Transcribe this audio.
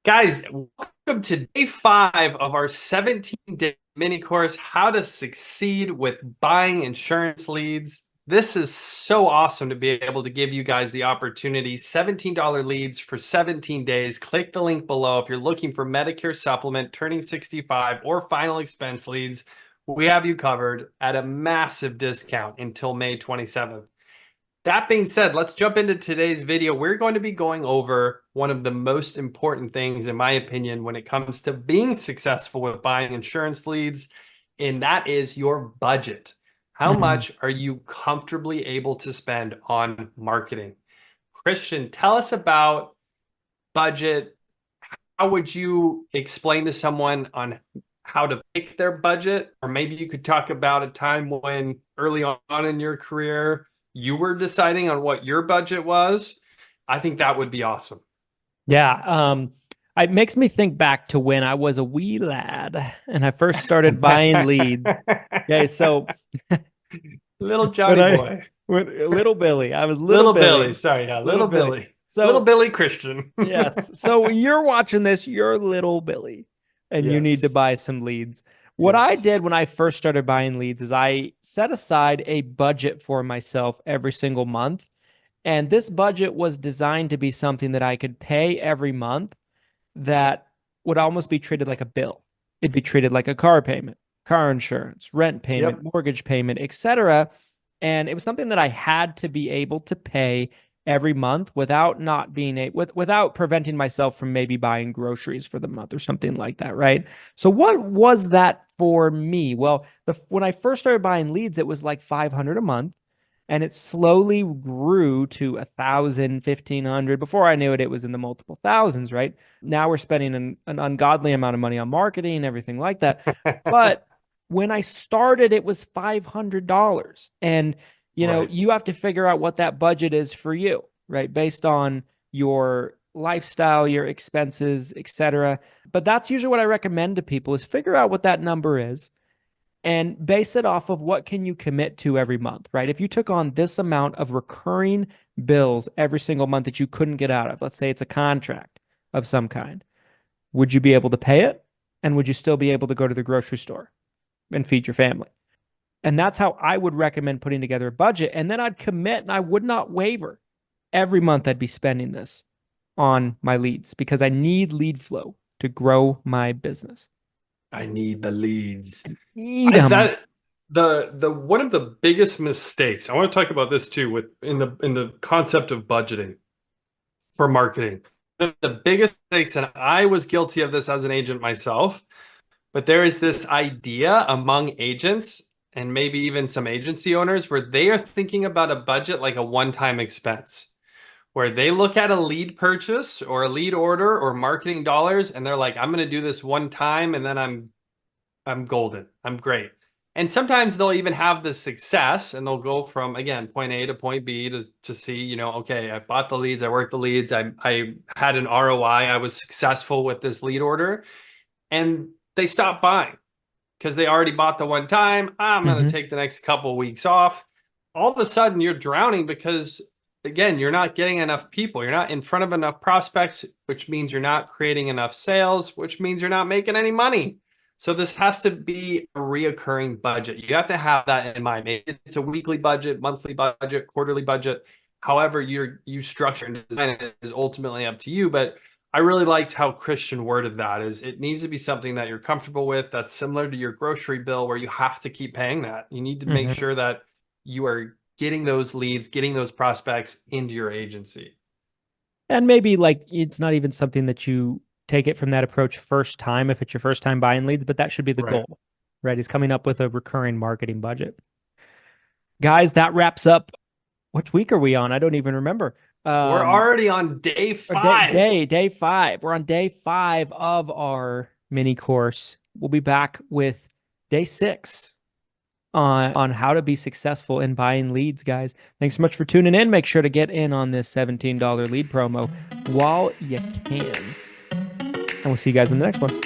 Guys, welcome to day 5 of our 17-day mini course, How to Succeed with Buying Insurance Leads. This is so awesome to be able to give you guys the opportunity. $17 leads for 17 days. Click the link below if you're looking for Medicare Supplement, turning 65, or final expense leads. We have you covered at a massive discount until May 27th. That being said, let's jump into today's video. We're going to be going over one of the most important things, in my opinion, when it comes to being successful with buying insurance leads, and that is your budget. How much are you comfortably able to spend on marketing? Christian, tell us about budget. How would you explain to someone on how to pick their budget? Or maybe you could talk about a time when early on in your career, you were deciding on what your budget was. I think that would be awesome. Yeah, it makes me think back to when I was a wee lad and I first started buying leads. Okay, so Little Johnny boy. Little Billy, I was Little Billy. Sorry, yeah, little Billy. Little So Billy Christian. yes, so you're watching this, you're little Billy, and you need to Yes. buy some leads. What I Yes. did when I first started buying leads is I set aside a budget for myself every single month. And this budget was designed to be something that I could pay every month that would almost be treated like a bill. It'd be treated like a car payment, car insurance, rent payment, Yep. mortgage payment, etc. And it was something that I had to be able to pay every month without not being without preventing myself from maybe buying groceries for the month or something like that, right? So what was that for me? Well, when I first started buying leads, it was like 500 a month. And it slowly grew to 1,000, 1,500. Before I knew it, it was in the multiple thousands, right? Now we're spending an ungodly amount of money on marketing and everything like that. But when I started, it was $500. And, Right. you have to figure out what that budget is for you, right? Based on your lifestyle, your expenses, etc. But that's usually what I recommend to people is figure out what that number is and base it off of what can you commit to every month, right? If you took on this amount of recurring bills every single month that you couldn't get out of, let's say it's a contract of some kind, would you be able to pay it? And would you still be able to go to the grocery store and feed your family? And that's how I would recommend putting together a budget. And then I'd commit and I would not waver. Every month I'd be spending this on my leads because I need lead flow to grow my business. I need the leads. Need them. The one of the biggest mistakes. I want to talk about this too with in the concept of budgeting for marketing. The biggest mistakes, and I was guilty of this as an agent myself, but there is this idea among agents and maybe even some agency owners where they are thinking about a budget like a one-time expense, where they look at a lead purchase or a lead order or marketing dollars and they're like, I'm going to do this one time and then I'm golden. I'm great. And sometimes they'll even have the success and they'll go from, again, point A to point B to see, okay, I bought the leads, I worked the leads, I had an ROI, I was successful with this lead order, and they stop buying because they already bought the one time. I'm going to take the next couple of weeks off. All of a sudden you're drowning because, again, you're not getting enough people. You're not in front of enough prospects, which means you're not creating enough sales, which means you're not making any money. So this has to be a reoccurring budget. You have to have that in mind. Maybe it's a weekly budget, monthly budget, quarterly budget. However you structure and design it is ultimately up to you. But I really liked how Christian worded that. Is it needs to be something that you're comfortable with, that's similar to your grocery bill where you have to keep paying that. You need to make sure that you are getting those leads, getting those prospects into your agency. And maybe like it's not even something that you take it from that approach first time if it's your first time buying leads, but that should be the Right. goal, right? Is coming up with a recurring marketing budget. Guys, that wraps up. Which week are we on? I don't even remember. We're already on day Or 5. day 5. We're on day 5 of our mini course. We'll be back with day 6 on how to be successful in buying leads, guys. Thanks so much for tuning in. Make sure to get in on this $17 lead promo while you can. And we'll see you guys in the next one.